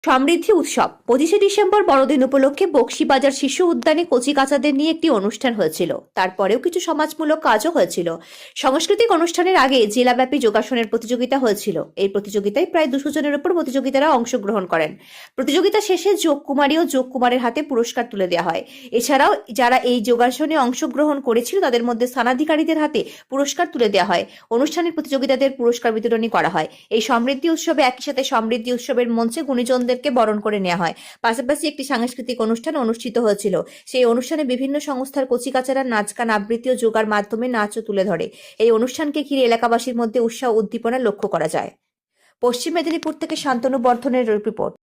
সমৃদ্ধি উৎসব 25শে ডিসেম্বর বড়দিন উপলক্ষে বক্সিবাজার শিশু উদ্যানে কচি কাচাদের নিয়ে একটি অনুষ্ঠান হয়েছিল। তারপরেও কিছু সমাজমূলক কাজও হয়েছিল। সাংস্কৃতিক অনুষ্ঠানের আগে জেলাব্যাপী যোগাসনের প্রতিযোগিতা হয়েছিল। এই প্রতিযোগিতায় প্রায় 200 জনের উপর প্রতিযোগিতারা অংশগ্রহণ করেন। প্রতিযোগিতা শেষে যোগকুমারী ও যোগকুমারের হাতে পুরস্কার তুলে দেওয়া হয়। এছাড়াও যারা এই যোগাসনে অংশগ্রহণ করেছিল তাদের মধ্যে স্থানাধিকারীদের হাতে পুরস্কার তুলে দেওয়া হয়। অনুষ্ঠানের প্রতিযোগিতাদের পুরস্কার বিতরণী করা হয়। এই সমৃদ্ধি উৎসবে একই সাথে সমৃদ্ধি উৎসবের মঞ্চে গুণীজনদেরকে বরণ করে নেওয়া হয়। পাশাপাশি একটি সাংস্কৃতিক অনুষ্ঠান অনুষ্ঠিত হয়েছিল। সেই অনুষ্ঠানে বিভিন্ন সংস্থার কচিকাচারা নাচ গান আবৃত্তি ও যোগার মাধ্যমে নাচও তুলে ধরে। এই অনুষ্ঠানকে ঘিরে এলাকাবাসীর মধ্যে উৎসাহ উদ্দীপনা লক্ষ্য করা যায়। পশ্চিম মেদিনীপুর থেকে শান্তনু বর্ধনের রিপোর্ট।